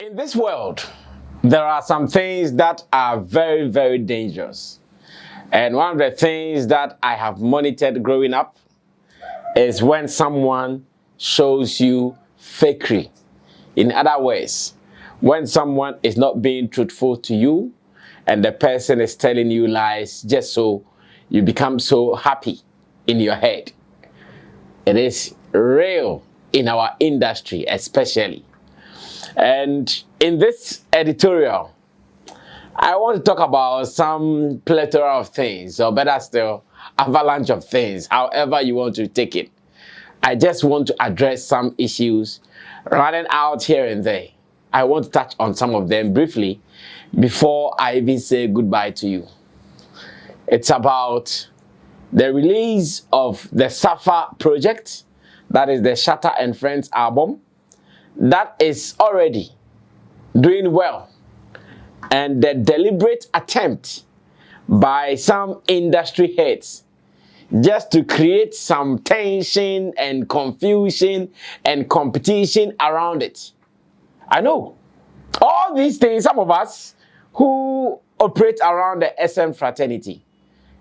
In this world, there are some things that are very, very dangerous. And one of the things that I have monitored growing up is when someone shows you fakery. In other words, when someone is not being truthful to you and the person is telling you lies just so you become so happy in your head. It is real in our industry especially. And in this editorial, I want to talk about some plethora of things, or better still, avalanche of things, however you want to take it. I just want to address some issues running out here and there. I want to touch on some of them briefly before I even say goodbye to you. It's about the release of the SAFa project, that is the Shatta and Friends album, that is already doing well, and the deliberate attempt by some industry heads just to create some tension and confusion and competition around it. I know all these things, some of us who operate around the SM fraternity,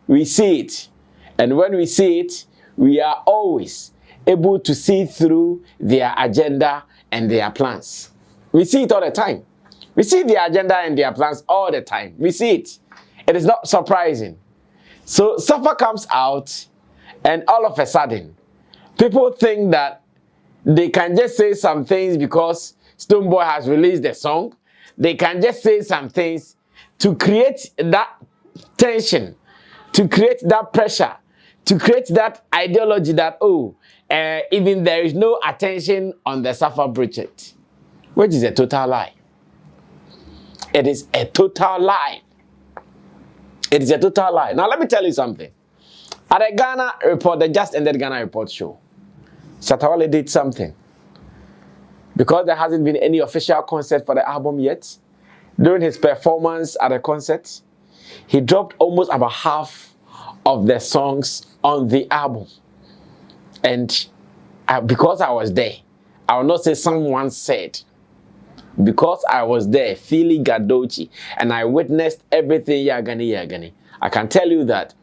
we see it, and when we see it, we are always able to see through their agenda and their plans. We see it all the time. We see their agenda and their plans all the time. We see it. It is not surprising. So SAFa comes out, and all of a sudden, people think that they can just say some things because Stonebowy has released the song. They can just say some things to create that tension, to create that pressure, to create that ideology that, even there is no attention on the SAFa project, which is a total lie. It is a total lie. It is a total lie. Now, let me tell you something. At the Ghana report, the just ended Ghana report show, Shatta Wale did something. Because there hasn't been any official concert for the album yet, during his performance at the concert, he dropped almost about half of the songs on the album. And because I was there, I will not say someone said, because I was there, feeling Gadochi, and I witnessed everything Yagani. I can tell you that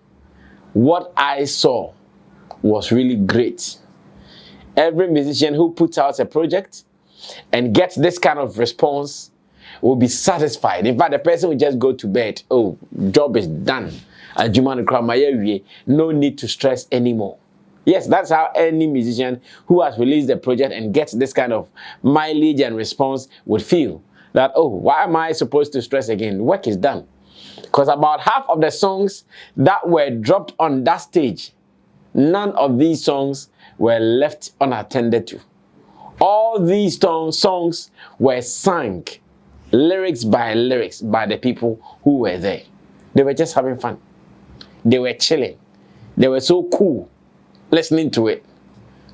what I saw was really great. Every musician who puts out a project and gets this kind of response will be satisfied. In fact, the person will just go to bed. Oh, job is done. No need to stress anymore. Yes, that's how any musician who has released the project and gets this kind of mileage and response would feel. That, oh, why am I supposed to stress again? Work is done. Because about half of the songs that were dropped on that stage, none of these songs were left unattended to. All these songs were sung, lyrics by the people who were there. They were just having fun. They were chilling. They were so cool listening to it.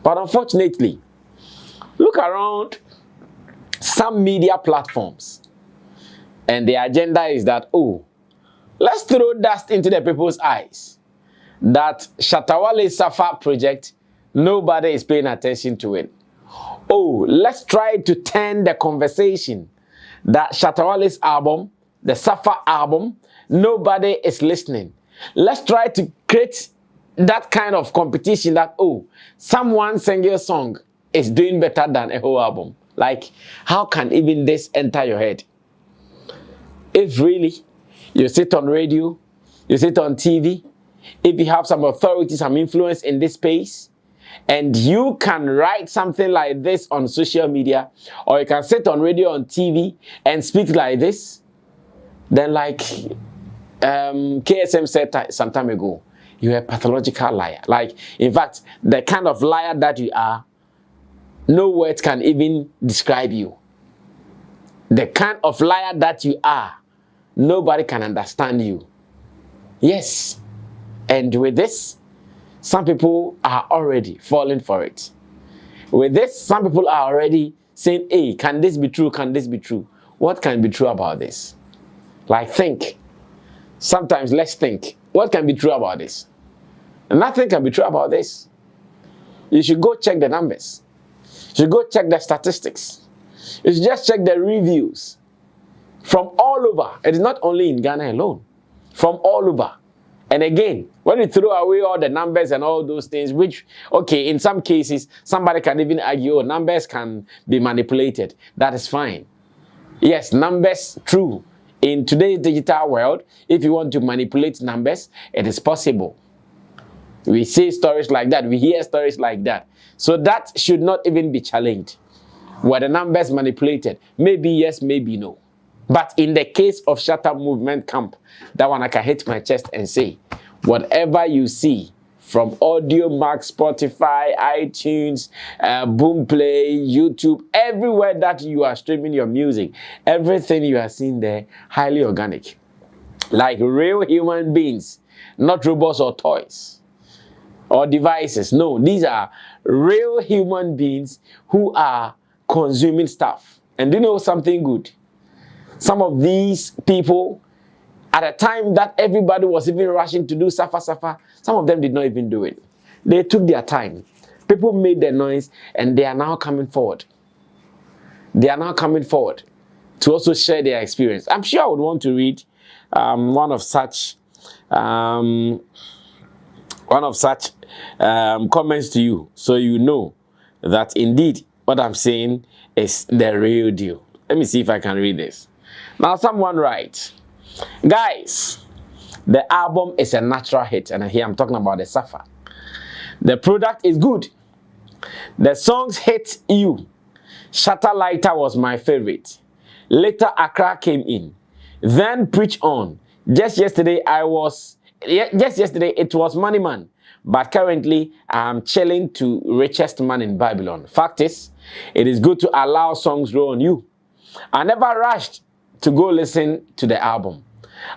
But unfortunately, look around some media platforms, and the agenda is that, oh, let's throw dust into the people's eyes that Shatta Wale SAFa project, nobody is paying attention to it. Oh, let's try to turn the conversation that Shatta Wale's album, the SAFa album, nobody is listening. Let's try to create that kind of competition that, oh, someone singing a song is doing better than a whole album. Like, how can even this enter your head? If really you sit on radio, you sit on TV, if you have some authority, some influence in this space, and you can write something like this on social media, or you can sit on radio, on TV, and speak like this, then like KSM said some time ago, you're a pathological liar. Like, in fact, the kind of liar that you are, no words can even describe you. The kind of liar that you are, nobody can understand you. Yes. And with this, some people are already falling for it. With this, some people are already saying, hey, can this be true? Can this be true? What can be true about this? Like, think. Sometimes let's think. What can be true about this? Nothing can be true about this. You should go check the numbers. You should go check the statistics. You should just check the reviews from all over. It is not only in Ghana alone, from all over. And again, when you throw away all the numbers and all those things, which, okay, in some cases, somebody can even argue, oh, numbers can be manipulated. That is fine. Yes, numbers, true. In today's digital world, if you want to manipulate numbers, it is possible. We see stories like that. We hear stories like that. So that should not even be challenged. Were the numbers manipulated? Maybe yes, maybe no. But in the case of Shatta Movement Camp, that one I can hit my chest and say, whatever you see from Audio Mac, Spotify, iTunes, Boomplay, YouTube, everywhere that you are streaming your music, everything you are seeing there, highly organic. Like real human beings, not robots or toys or devices. No, these are real human beings who are consuming stuff. And do you know something good? Some of these people, at a time that everybody was even rushing to do SAFa, some of them did not even do it. They took their time. People made their noise and they are now coming forward. They are now coming forward to also share their experience. I'm sure I would want to read one of such comments to you, so you know that indeed what I'm saying is the real deal. Let me see if I can read this. Now, someone writes, guys, the album is a natural hit, and here I'm talking about the SAFa. The product is good. The songs hit you. Shatta Lighter was my favorite. Later, Accra came in. Then Preach On. Just yesterday it was Money Man, but currently I'm chilling to Richest Man in Babylon. Fact is, it is good to allow songs grow on you. I never rushed to go listen to the album.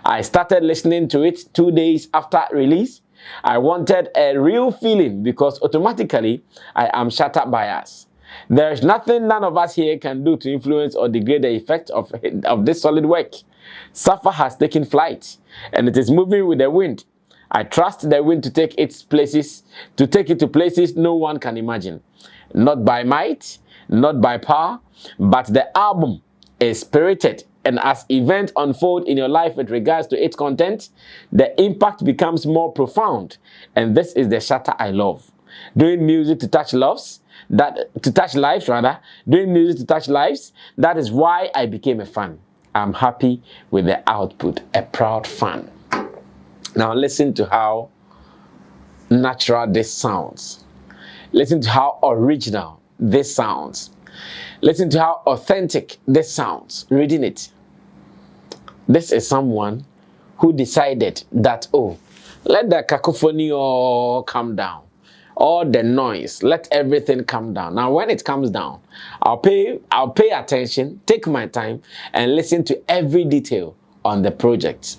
I started listening to it 2 days after release. I wanted a real feeling because automatically I am Shatta biased. There is nothing none of us here can do to influence or degrade the effect of this solid work. SAFa has taken flight and it is moving with the wind. I trust the wind to take it to places no one can imagine. Not by might, not by power, but the album is spirited, and as events unfold in your life with regards to its content, the impact becomes more profound. And this is the Shatta I love. Doing music to touch lives, doing music to touch lives, that is why I became a fan. I'm happy with the output, a proud fan. Now listen to how natural this sounds. Listen to how original this sounds. Listen to how authentic this sounds, reading it. This is someone who decided that, oh, let the cacophony all come down. All the noise, let everything come down. Now, when it comes down, I'll pay attention, take my time, and listen to every detail on the project.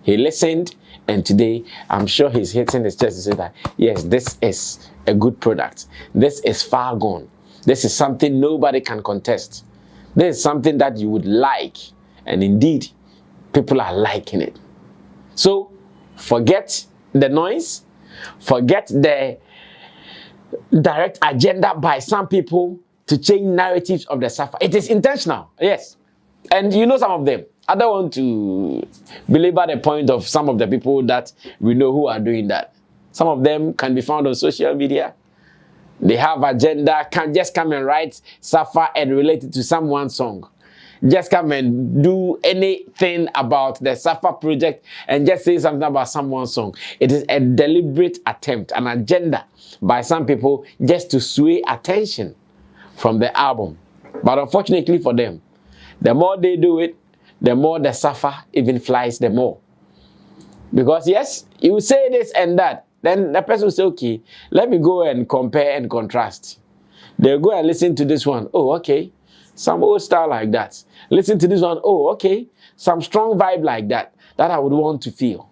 He listened, and today, I'm sure he's hitting his chest to say that, yes, this is a good product. This is far gone. This is something nobody can contest. This is something that you would like, and indeed, people are liking it. So, forget the noise, forget the direct agenda by some people to change narratives of the SAFa. It is intentional, yes. And you know some of them. I don't want to belabor the point of some of the people that we know who are doing that. Some of them can be found on social media. They have agenda, can just come and write SAFa and relate it to someone's song. Just come and do anything about the SAFa project and just say something about someone's song. It is a deliberate attempt, an agenda by some people just to sway attention from the album. But unfortunately for them, the more they do it, the more the SAFa even flies the more. Because yes, you say this and that, then the person will say, okay, let me go and compare and contrast. They'll go and listen to this one. Oh, okay. Some old style like that. Listen to this one. Oh, okay. Some strong vibe like that I would want to feel.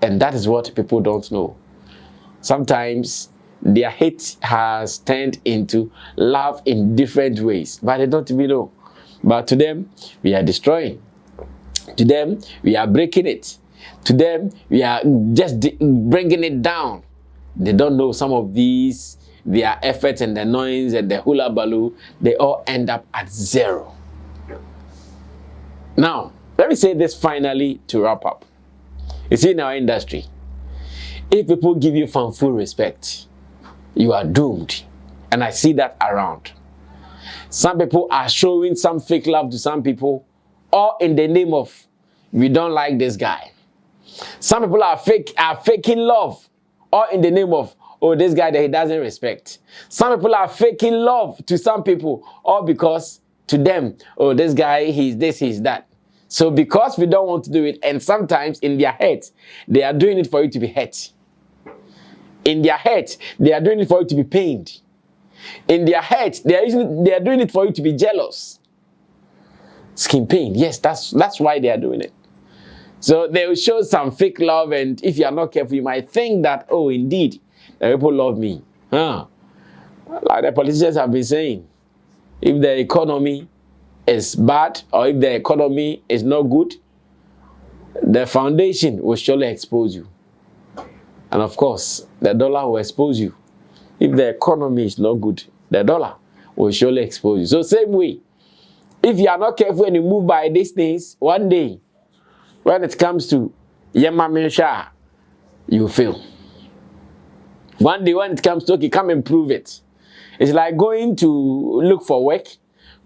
And that is what people don't know. Sometimes their hate has turned into love in different ways, but they don't even know. But to them, we are destroying. To them, we are breaking it. To them, we are just bringing it down. They don't know some of these their effort and the noise and the hula baloo, they all end up at zero. Now, let me say this finally to wrap up. You see, in our industry, if people give you full respect, you are doomed. And I see that around. Some people are showing some fake love to some people, all in the name of, we don't like this guy. Some people are faking love, all in the name of, oh, this guy that he doesn't respect. Some people are faking love to some people, all because to them, oh, this guy, he's this, he's that. So because we don't want to do it, and sometimes in their head, they are doing it for you to be hurt. In their head, they are doing it for you to be pained. In their head, they are doing it for you to be jealous. Skin pain. Yes, that's why they are doing it. So they will show some fake love, and if you are not careful, you might think that, oh, indeed, the people love me. Like the politicians have been saying, if the economy is bad or if the economy is not good, the foundation will surely expose you. And of course, the dollar will expose you. If the economy is not good, the dollar will surely expose you. So same way, if you are not careful and you move by these things, one day, when it comes to Yemamensha, you fail. One day when it comes to, okay, come and prove it. It's like going to look for work,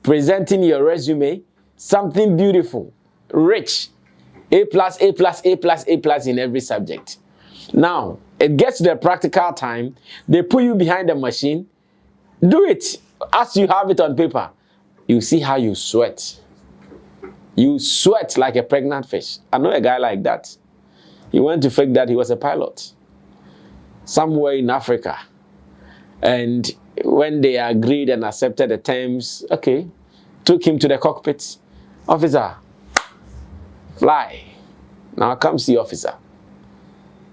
presenting your resume, something beautiful, rich, A+, A+, A+, A+ in every subject. Now, it gets to the practical time, they put you behind the machine, do it as you have it on paper. You see how you sweat. You sweat like a pregnant fish. I know a guy like that. He went to fake that he was a pilot somewhere in Africa. And when they agreed and accepted the terms, okay, took him to the cockpit. Officer, fly. Now come see officer.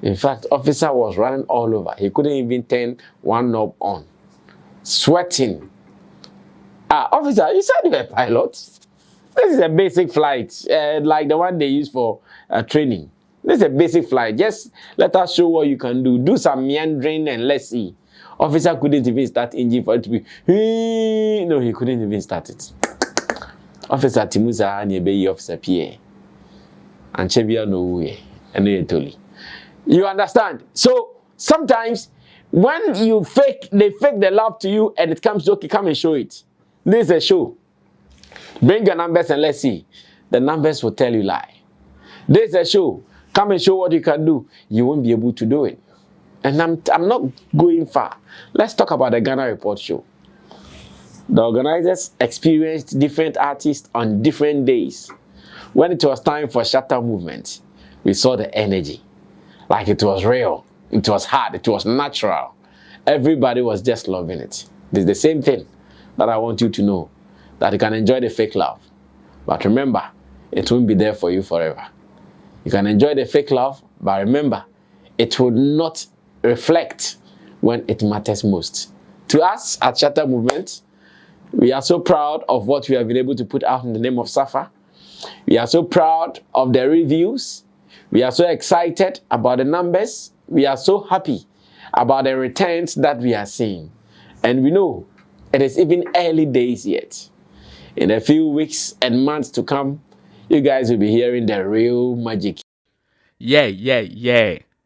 In fact, officer was running all over. He couldn't even turn one knob on. Sweating. Officer, you said you're a pilot. This is a basic flight, like the one they use for training. This is a basic flight. Just let us show what you can do. Do some meandering and let's see. Officer couldn't even start engine for it to be. No, he couldn't even start it. Officer Timusa and officer PA. And Chebia no way. And totally. You understand? So sometimes when they fake the love to you and it comes to, okay, come and show it. This is a show. Bring your numbers and let's see. The numbers will tell you lie. This is a show. Come and show what you can do. You won't be able to do it. And I'm not going far. Let's talk about the Ghana Report show. The organizers experienced different artists on different days. When it was time for Shatta movement, we saw the energy. Like it was real. It was hard. It was natural. Everybody was just loving it. It's the same thing that I want you to know. That you can enjoy the fake love. But remember, it won't be there for you forever. You can enjoy the fake love, but remember, it will not reflect when it matters most. To us at Shatta Movement, we are so proud of what we have been able to put out in the name of SAFa. We are so proud of the reviews. We are so excited about the numbers. We are so happy about the returns that we are seeing. And we know it is even early days yet. In a few weeks and months to come, you guys will be hearing the real magic. Yeah.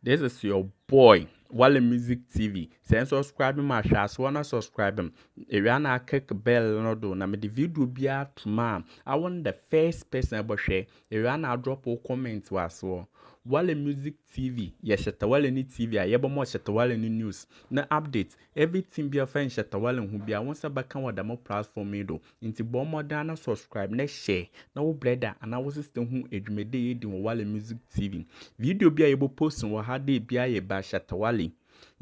This is your boy, Wale Music TV. Send subscribe my channel, so wanna subscribe him. If you wanna click bell no do, na me the video be out tomorrow. I want the first person to share. If you wanna drop a comment was well. Wale Music TV, yes, Shatta Wale ni TV, yebo mo Shatta Wale ni news. Na update, everything be a friend Shatta Wale who be a once a back on the more platform do. Into bomb modern subscribe, next share, no brother, and I was system who edumede in Wale Music TV. Video be able post on what had they be a ba Shatta Wale.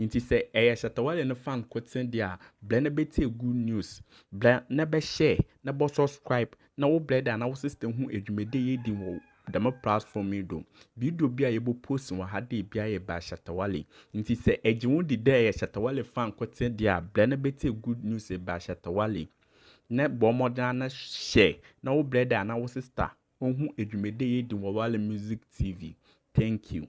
Inti say Shatta Wale no fan quoting dia blend bete good news. Blend never share, never subscribe, no brother, and I was system who edumede in the more platform do. Video be able post on had they be a ba Shatta Wale. Inti say ejimu di day Shatta Wale fan quoting dia blend bete good news ba Shatta Wale. Ne bomb modern share, no brother, and I was sister. Who edumede in Wale Music TV. Thank you.